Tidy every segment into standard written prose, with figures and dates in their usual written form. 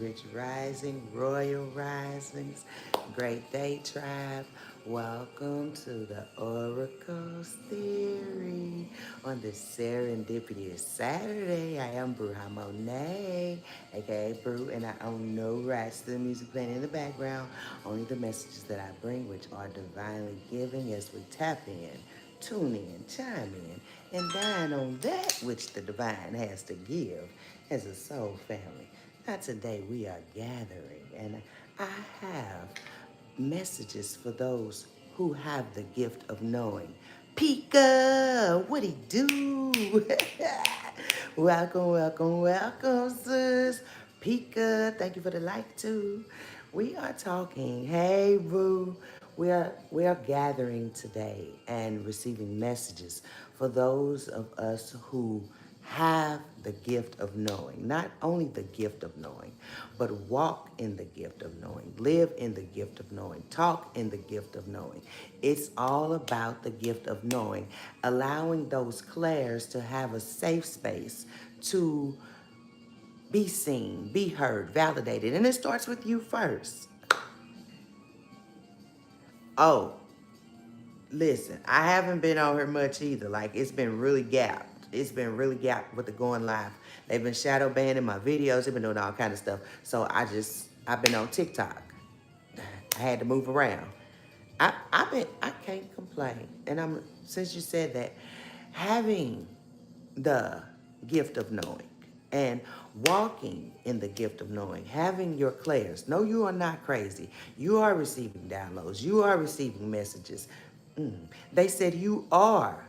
Rich Rising, Royal Risings, Great Day Tribe. Welcome to the Oracle's Theory on this serendipitous Saturday. I am BrujaMonet, aka Bru, and I own no rights to the music playing in the background, only the messages that I bring, which are divinely given as we tap in, tune in, chime in, and dine on that which the divine has to give as a soul family. Now today we are gathering, and I have messages for those who have the gift of knowing. Pika, what he do? Welcome, welcome, welcome, sis. Pika, thank you for the like too. We are talking. Hey, boo. We are gathering today and receiving messages for those of us who have the gift of knowing. Not only the gift of knowing, but walk in the gift of knowing, live in the gift of knowing, talk in the gift of knowing. It's all about the gift of knowing, allowing those clairs to have a safe space to be seen, be heard, validated. And it starts with you first. Oh, listen, I haven't been on here much either. Like, it's been really gapped. It's been really gapped with the going live. They've been shadow banning my videos. They've been doing all kind of stuff. So I've been on TikTok. I had to move around. I can't complain. And since you said that, having the gift of knowing and walking in the gift of knowing, having your clairs. No, you are not crazy. You are receiving downloads. You are receiving messages. They said you are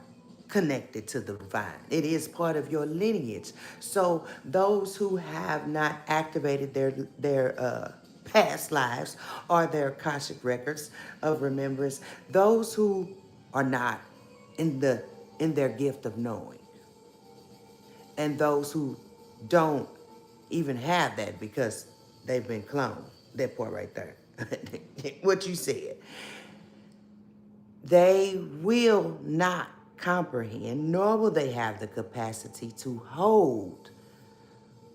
connected to the divine. It is part of your lineage. So those who have not activated their past lives or their Akashic records of remembrance, those who are not in their gift of knowing, and those who don't even have that because they've been cloned. That part right there. What you said. They will not comprehend, nor will they have the capacity to hold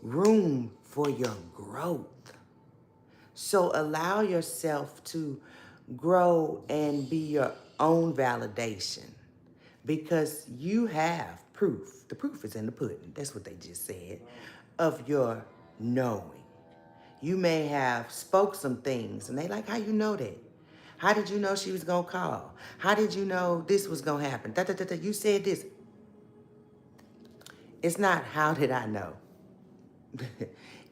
room for your growth. So allow yourself to grow and be your own validation, because you have proof. The proof is in the pudding. That's what they just said, of your knowing. You may have spoke some things, and they like, how you know that? How did you know she was going to call? How did you know this was going to happen? You said this. It's not how did I know.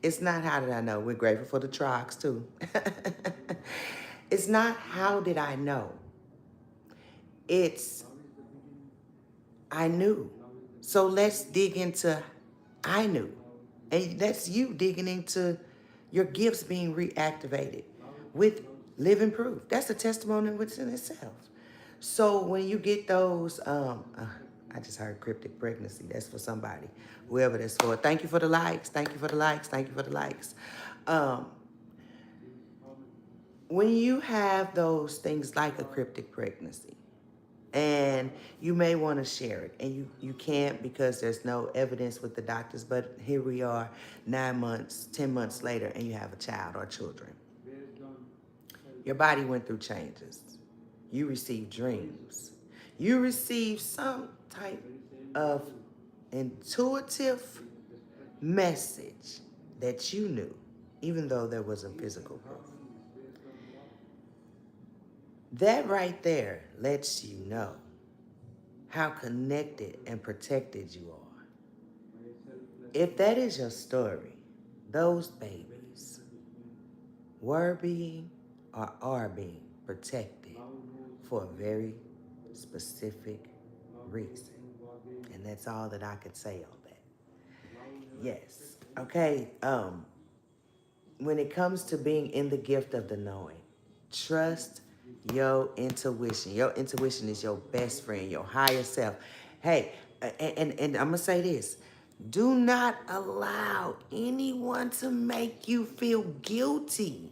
It's not how did I know. We're grateful for the trogs too. It's not how did I know. It's I knew. So let's dig into I knew. And that's you digging into your gifts being reactivated with living proof. That's a testimony within itself. So when you get those, I just heard cryptic pregnancy. That's for somebody, whoever that's for. Thank you for the likes. Thank you for the likes. Thank you for the likes. When you have those things like a cryptic pregnancy, and you may want to share it, and you can't because there's no evidence with the doctors, but here we are 9 months, 10 months later, and you have a child or children. Your body went through changes. You received dreams. You received some type of intuitive message that you knew, even though there wasn't physical proof. That right there lets you know how connected and protected you are. If that is your story, those babies were being or are being protected for a very specific reason. And that's all that I could say on that. Yes. Okay. When it comes to being in the gift of the knowing, trust your intuition. Your intuition is your best friend, your higher self. Hey, and I'm going to say this. Do not allow anyone to make you feel guilty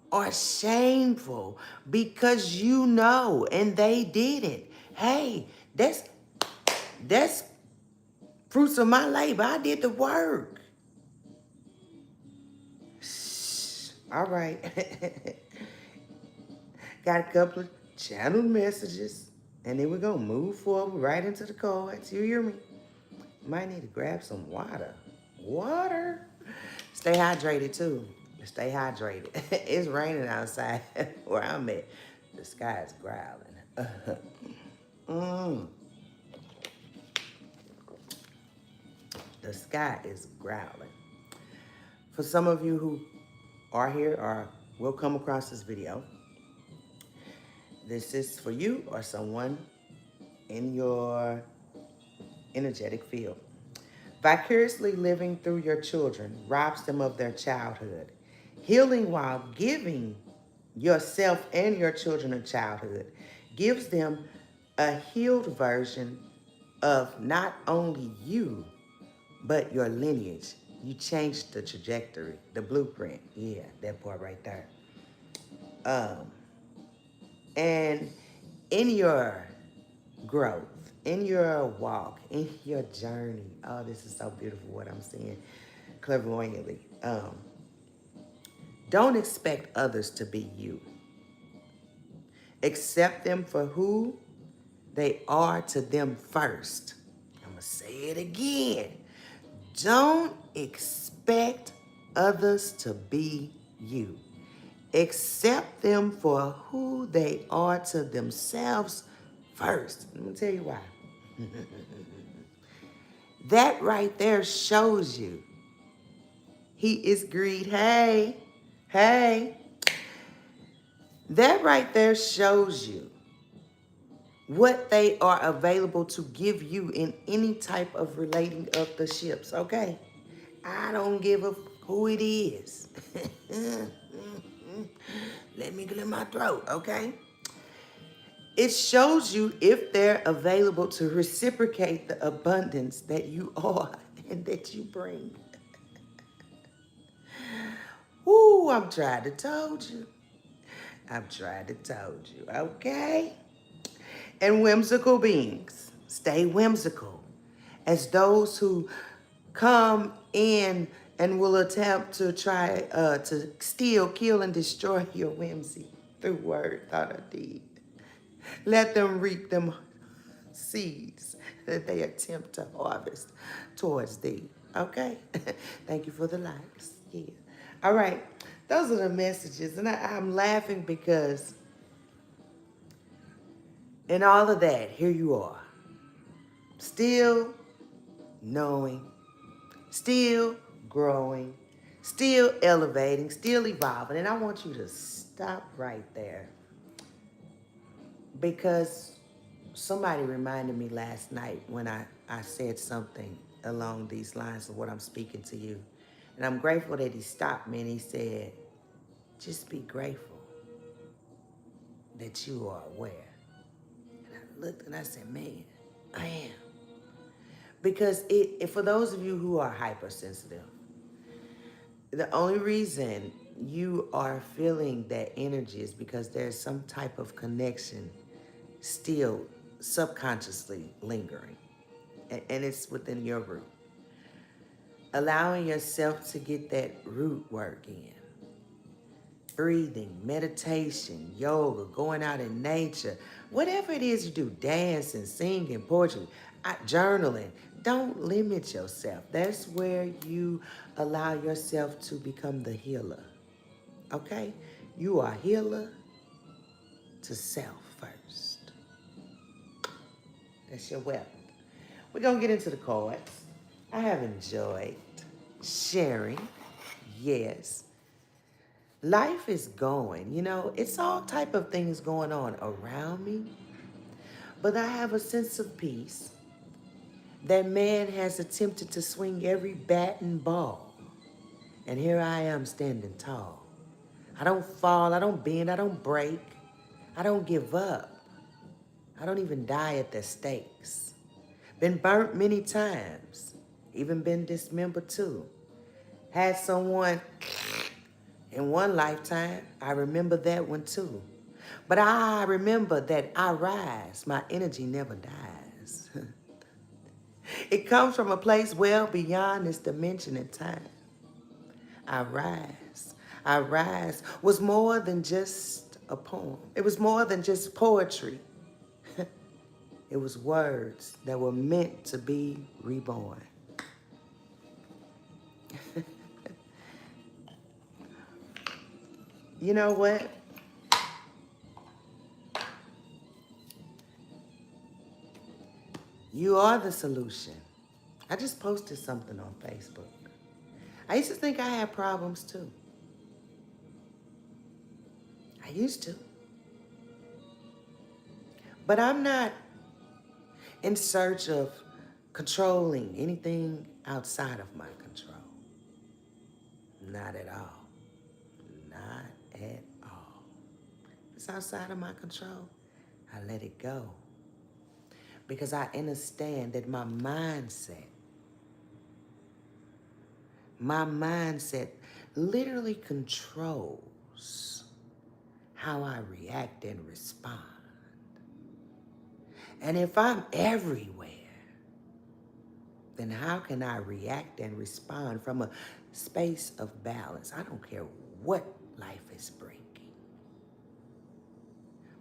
or shameful because you know and they didn't. Hey, that's fruits of my labor. I did the work. All right. Got a couple of channeled messages. And then we're going to move forward right into the cards. You hear me? Might need to grab some water. Water. Stay hydrated, too. Stay hydrated. It's raining outside where I'm at. The sky is growling. mm. The sky is growling. For some of you who are here or will come across this video, this is for you or someone in your energetic field. Vicariously living through your children robs them of their childhood. Healing while giving yourself and your children a childhood gives them a healed version of not only you, but your lineage. You changed the trajectory, the blueprint. Yeah, that part right there. And in your growth, in your walk, in your journey, oh, this is so beautiful what I'm seeing clairvoyantly. Don't expect others to be you. Accept them for who they are to them first. I'm going to say it again. Don't expect others to be you. Accept them for who they are to themselves first. Let me tell you why. That right there shows you he is greed. Hey. That right there shows you what they are available to give you in any type of relating of the ships, okay? I don't give a who it is. Let me clear my throat, okay? It shows you if they're available to reciprocate the abundance that you are and that you bring. Ooh, I'm trying to told you. Okay? And whimsical beings, stay whimsical. As those who come in and will attempt to try to steal, kill, and destroy your whimsy through word, thought, or deed. Let them reap them seeds that they attempt to harvest towards thee. Okay? Thank you for the likes. Yeah. All right. Those are the messages. And I'm laughing because in all of that, here you are. Still knowing, still growing, still elevating, still evolving. And I want you to stop right there because somebody reminded me last night when I said something along these lines of what I'm speaking to you. And I'm grateful that he stopped me and he said, just be grateful that you are aware. And I looked and I said, man, I am. Because for those of you who are hypersensitive, the only reason you are feeling that energy is because there's some type of connection still subconsciously lingering. And it's within your root. Allowing yourself to get that root work in. Breathing, meditation, yoga, going out in nature, whatever it is you do, dancing, singing, poetry, journaling, don't limit yourself. That's where you allow yourself to become the healer. Okay? You are healer to self first. That's your weapon. We're going to get into the cards. I have enjoyed sharing. Yes. Life is going, it's all type of things going on around me. But I have a sense of peace that man has attempted to swing every bat and ball. And here I am standing tall. I don't fall, I don't bend, I don't break. I don't give up. I don't even die at the stakes. Been burnt many times, even been dismembered too. Had someone in one lifetime, I remember that one too. But I remember that I rise, my energy never dies. It comes from a place well beyond this dimension and time. I rise. I Rise was more than just a poem. It was more than just poetry. It was words that were meant to be reborn. You know what? You are the solution. I just posted something on Facebook. I used to think I had problems too. I used to. But I'm not in search of controlling anything outside of my control. Not at all. Not at all. If it's outside of my control, I let it go. Because I understand that my mindset literally controls how I react and respond. And if I'm everywhere, then how can I react and respond from a space of balance? I don't care what life is bringing.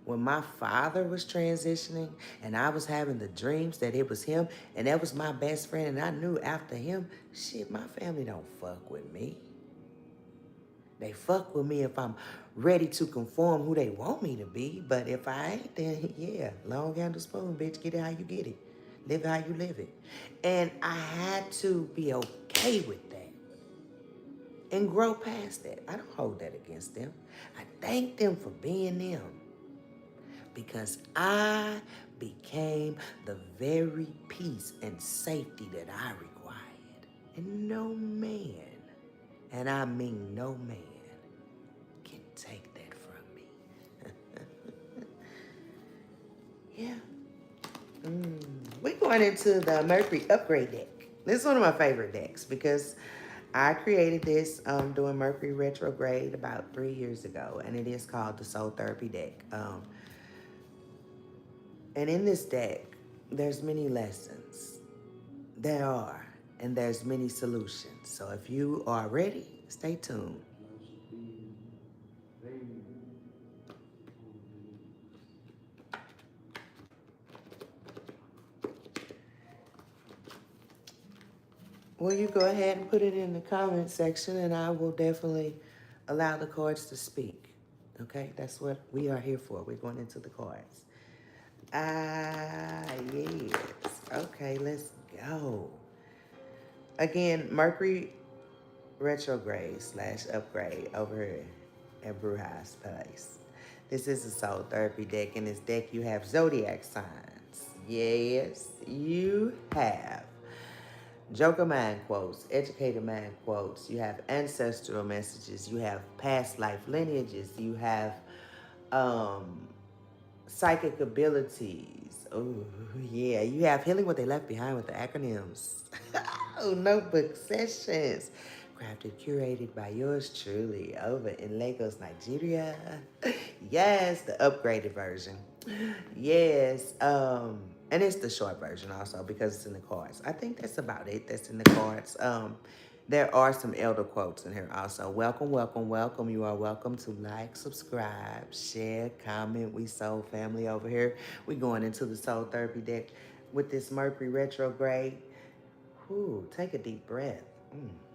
When my father was transitioning and I was having the dreams that it was him and that was my best friend and I knew after him, shit, my family don't fuck with me. They fuck with me if I'm ready to conform who they want me to be. But if I ain't, then yeah, long handle spoon, bitch, get it how you get it. Live how you live it. And I had to be okay with that and grow past that. I don't hold that against them. I thank them for being them because I became the very peace and safety that I required. And no man, and I mean no man, can take that from me. Yeah. We're going into the Mercury Upgrade deck. This is one of my favorite decks because I created this doing Mercury retrograde about 3 years ago, and it is called the Soul Therapy deck. And in this deck, there's many lessons. There are, and there's many solutions. So if you are ready, stay tuned. Well, you go ahead and put it in the comment section, and I will definitely allow the cards to speak. Okay, that's what we are here for. We're going into the cards. Yes. Okay, let's go. Again, Mercury retrograde / upgrade over here at Bruja's place. This is a soul therapy deck. In this deck, you have zodiac signs. Yes, you have Joker mind quotes, educator mind quotes. You have ancestral messages. You have past life lineages. You have psychic abilities. Oh, yeah. You have healing what they left behind with the acronyms. Oh, notebook sessions. Crafted, curated by yours truly over in Lagos, Nigeria. Yes, the upgraded version. Yes. And it's the short version also because it's in the cards. I think that's about it. That's in the cards. There are some elder quotes in here also. Welcome, welcome, welcome. You are welcome to like, subscribe, share, comment. We soul family over here. We going into the soul therapy deck with this Mercury retrograde. Whew, take a deep breath.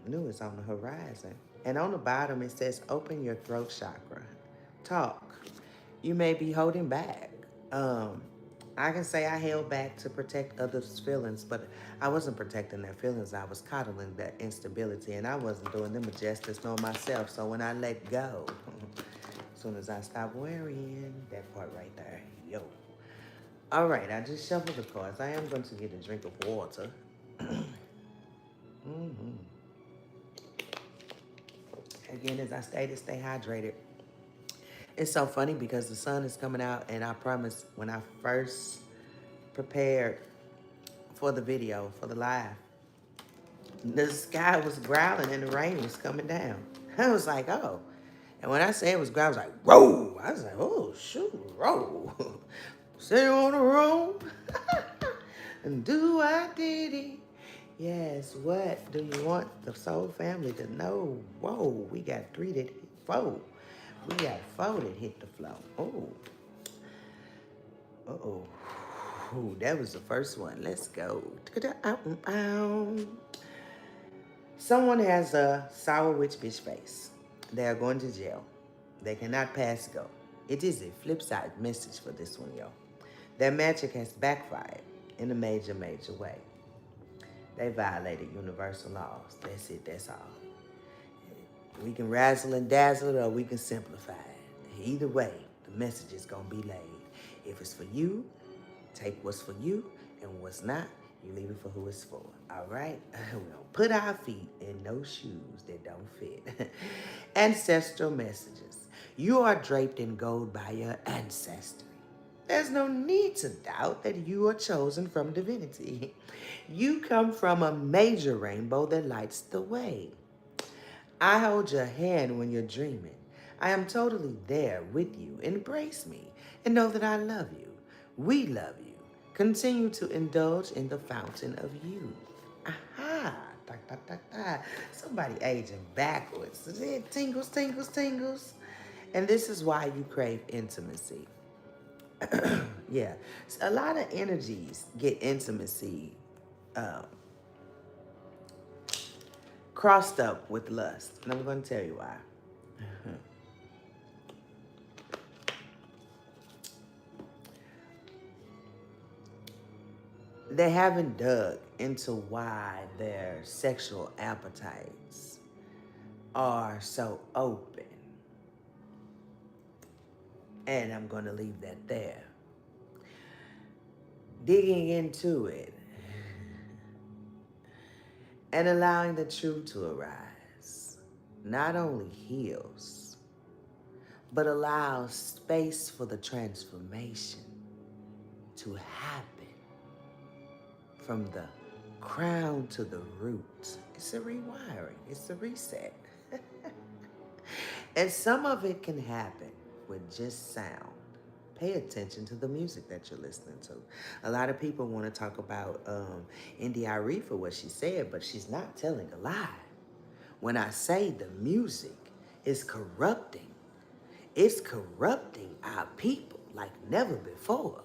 New is on the horizon. And on the bottom it says, open your throat chakra. Talk. You may be holding back. I can say I held back to protect others' feelings, but I wasn't protecting their feelings. I was coddling that instability, and I wasn't doing them a justice nor myself. So when I let go, as soon as I stopped worrying, that part right there, yo. All right, I just shuffled the cards. I am going to get a drink of water. Again, as I stated, stay hydrated. It's so funny because the sun is coming out, and I promise when I first prepared for the video, for the live, the sky was growling and the rain was coming down. I was like, oh. And when I say it was growling, I was like, roll. I was like, oh, shoot, roll. Sit on the roll and do I did it. Yes, what do you want the soul family to know? Whoa, we got 3 that four. We got four that hit the floor. Oh. Uh-oh. Ooh, that was the first one. Let's go. Someone has a sour witch bitch face. They are going to jail. They cannot pass go. It is a flip side message for this one, yo. Their magic has backfired in a major, major way. They violated universal laws. That's it, that's all. We can razzle and dazzle it or we can simplify it. Either way, the message is going to be laid. If it's for you, take what's for you, and what's not, you leave it for who it's for. All right? We don't put our feet in no shoes that don't fit. Ancestral messages. You are draped in gold by your ancestry. There's no need to doubt that you are chosen from divinity. You come from a major rainbow that lights the way. I hold your hand when you're dreaming. I am totally there with you. Embrace me and know that I love you. We love you. Continue to indulge in the fountain of you. Aha! Da, da, da, da. Somebody aging backwards. Tingles, tingles, tingles. And this is why you crave intimacy. Yeah. So a lot of energies get intimacy crossed up with lust. And I'm going to tell you why. They haven't dug into why their sexual appetites are so open. And I'm going to leave that there. Digging into it and allowing the truth to arise not only heals, but allows space for the transformation to happen from the crown to the root. It's a rewiring. It's a reset. And some of it can happen with just sound. Pay attention to the music that you're listening to. A lot of people want to talk about India.Arie for what she said, but she's not telling a lie. When I say the music is corrupting, it's corrupting our people like never before.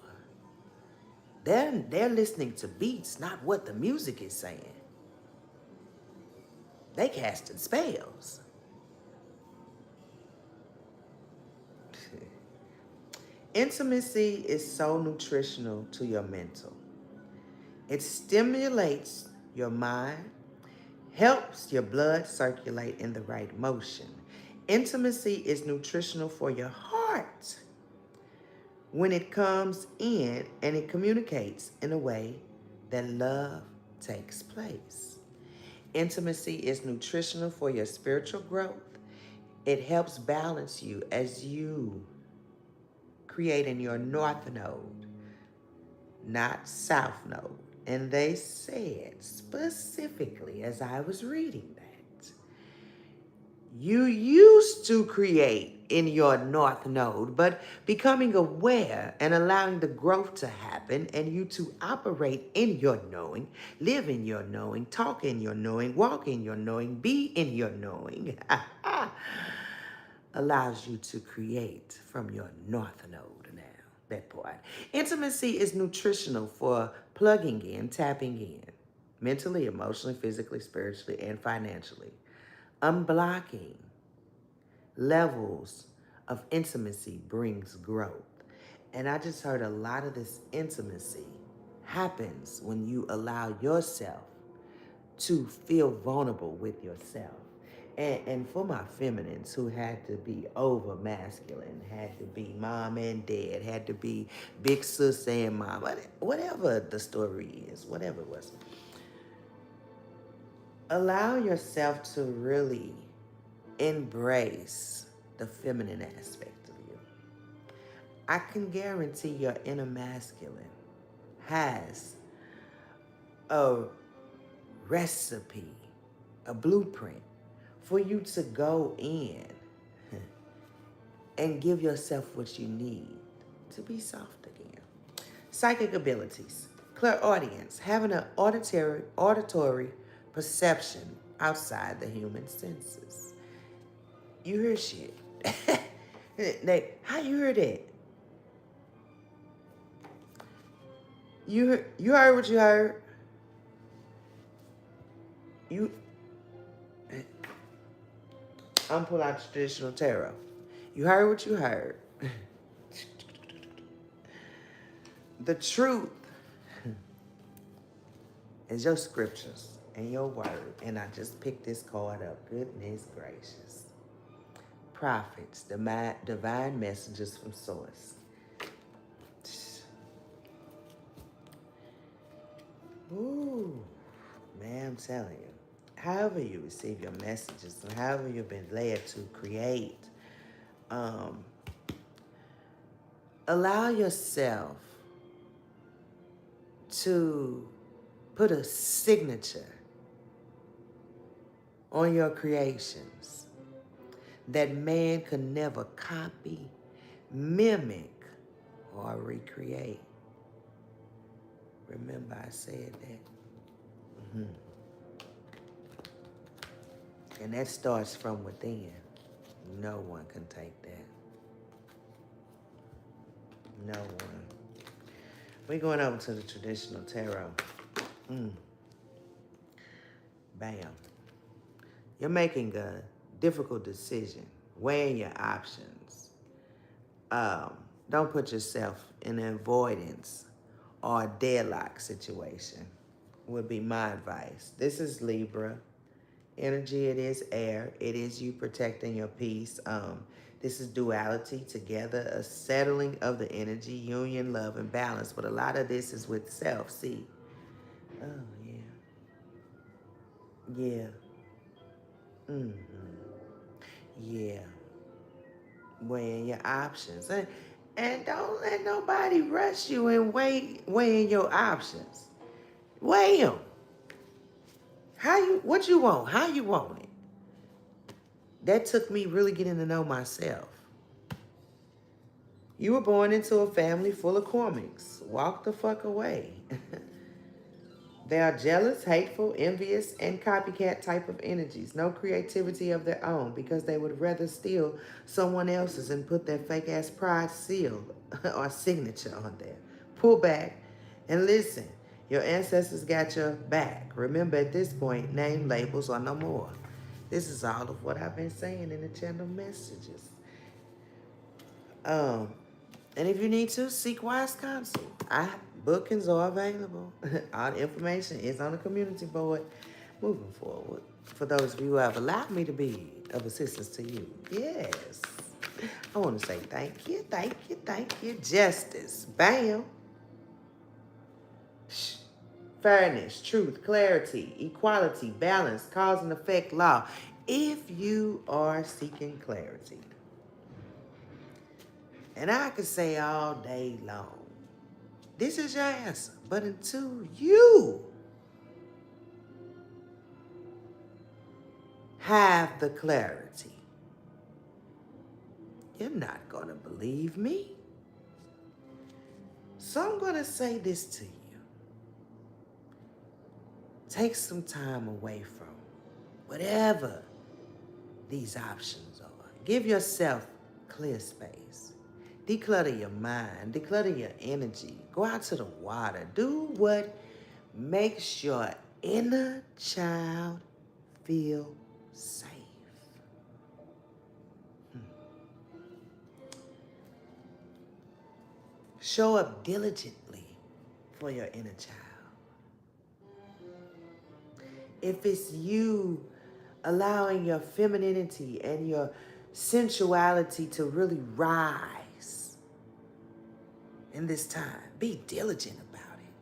They're listening to beats, not what the music is saying. They casting spells. Intimacy is so nutritional to your mental. It stimulates your mind, helps your blood circulate in the right motion. Intimacy is nutritional for your heart when it comes in and it communicates in a way that love takes place. Intimacy is nutritional for your spiritual growth. It helps balance you as you creating your north node, not south node. And they said specifically as I was reading that, you used to create in your north node, but becoming aware and allowing the growth to happen and you to operate in your knowing, live in your knowing, talk in your knowing, walk in your knowing, be in your knowing, allows you to create from your north node now, that part. Intimacy is nutritional for plugging in, tapping in, mentally, emotionally, physically, spiritually, and financially. Unblocking levels of intimacy brings growth. And I just heard a lot of this intimacy happens when you allow yourself to feel vulnerable with yourself. And for my feminines who had to be over masculine, had to be mom and dad, had to be big sis and mom, whatever the story is, whatever it was, allow yourself to really embrace the feminine aspect of you. I can guarantee your inner masculine has a recipe, a blueprint for you to go in and give yourself what you need to be soft again. Psychic abilities, clairaudience, having an auditory perception outside the human senses. You hear shit. How you heard that? You heard what you heard? I'm pulling out the traditional tarot. You heard what you heard. The truth is your scriptures and your word. And I just picked this card up. Goodness gracious. Prophets, divine messengers from source. Ooh, man, I'm telling you. However you receive your messages and however you've been led to create, allow yourself to put a signature on your creations that man could never copy, mimic, or recreate. Remember I said that? And that starts from within. No one can take that. No one. We're going over to the traditional tarot. Bam. You're making a difficult decision, weighing your options. Don't put yourself in an avoidance or a deadlock situation, would be my advice. This is Libra. Energy, it is air. It is you protecting your peace. This is duality together, a settling of the energy, union, love, and balance. But a lot of this is with self, see? Oh, yeah. Yeah. Yeah. Weighing your options. And don't let nobody rush you in weighing your options. Weigh them. What you want? How you want it? That took me really getting to know myself. You were born into a family full of Cormicks. Walk the fuck away. They are jealous, hateful, envious, and copycat type of energies. No creativity of their own because they would rather steal someone else's and put their fake-ass pride seal or signature on there. Pull back and listen. Your ancestors got your back. Remember, at this point, name labels are no more. This is all of what I've been saying in the channel messages. And if you need to, seek wise counsel. Bookings are available. All the information is on the community board. Moving forward, for those of you who have allowed me to be of assistance to you, yes. I want to say thank you, thank you, thank you. Justice, bam. Fairness, truth, clarity, equality, balance, cause and effect law. If you are seeking clarity, and I could say all day long, this is your answer. But until you have the clarity, you're not going to believe me. So I'm going to say this to you. Take some time away from whatever these options are. Give yourself clear space. Declutter your mind. Declutter your energy. Go out to the water. Do what makes your inner child feel safe. Show up diligently for your inner child. If it's you allowing your femininity and your sensuality to really rise in this time, be diligent about it.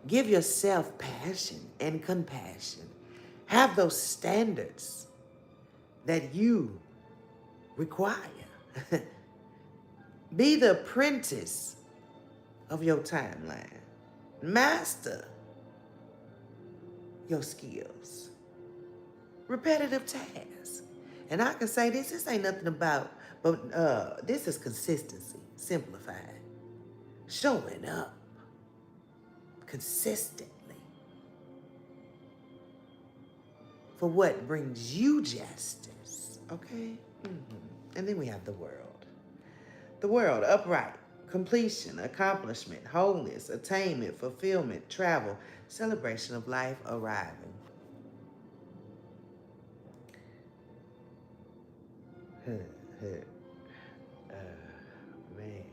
Give yourself passion and compassion. Have those standards that you require. Be the apprentice of your timeline. Master your skills. Repetitive tasks. And I can say this ain't nothing about, but this is consistency, simplified. Showing up consistently for what brings you justice. Okay? And then we have the world. The world, upright, completion, accomplishment, wholeness, attainment, fulfillment, travel, celebration of life, arriving. Man.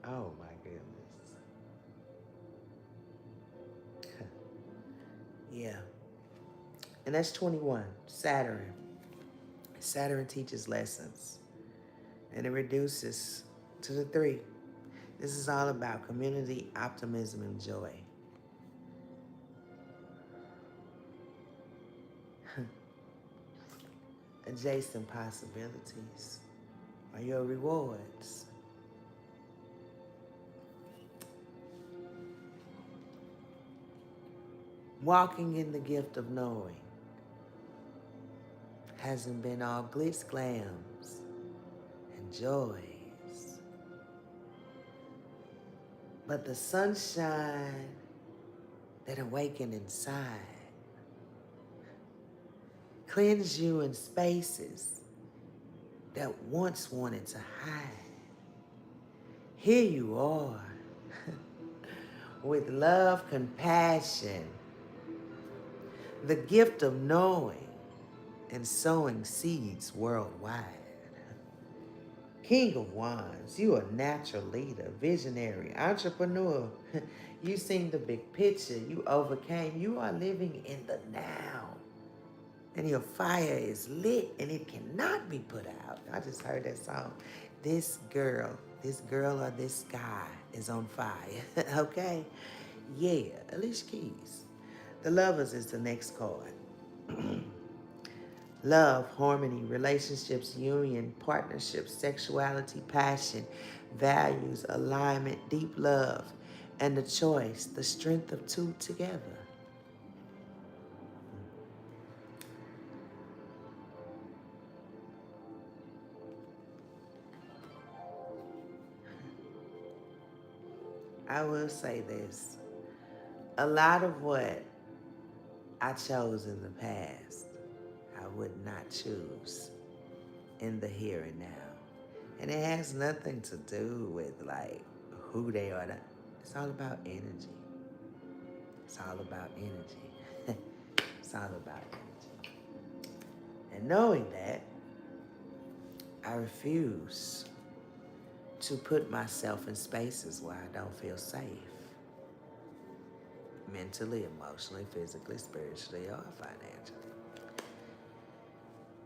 Oh my goodness. Yeah. And that's 21. Saturn. Saturn teaches lessons. And it reduces to the 3. This is all about community, optimism, and joy. Adjacent possibilities are your rewards. Walking in the gift of knowing hasn't been all glitz, glams, and joys, but the sunshine that awakened inside cleanse you in spaces that once wanted to hide. Here you are, with love, compassion, the gift of knowing, and sowing seeds worldwide. King of Wands, you are a natural leader, visionary, entrepreneur. You seen the big picture. You overcame. You are living in the now. And your fire is lit and it cannot be put out. I just heard that song. This girl or this guy is on fire. Okay? Yeah, Alicia Keys. The Lovers is the next card. Love, harmony, relationships, union, partnerships, sexuality, passion, values, alignment, deep love, and the choice, the strength of two together. I will say this. A lot of what I chose in the past, I would not choose in the here and now. And it has nothing to do with like who they are. It's all about energy. It's all about energy. It's all about energy. And knowing that, I refuse to put myself in spaces where I don't feel safe. Mentally, emotionally, physically, spiritually, or financially.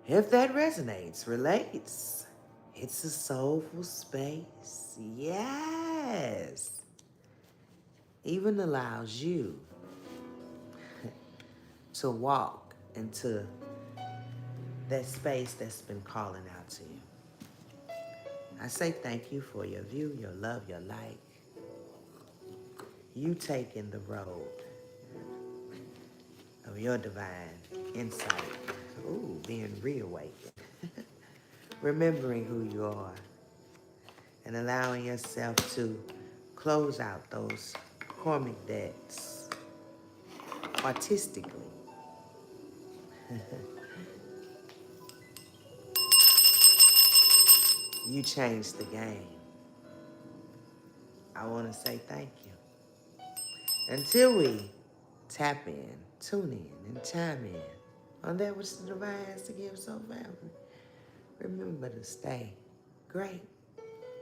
If that resonates, relates, it's a soulful space. Yes. Even allows you to walk into that space that's been calling out to you. I say thank you for your view, your love, your light. You taking the road of your divine insight. Ooh, being reawakened. Remembering who you are and allowing yourself to close out those karmic debts artistically. You changed the game. I want to say thank you. Until we tap in, tune in, and chime in on that which the divine has to give so family. Remember to stay great.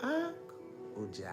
Uncle BrujaMonet.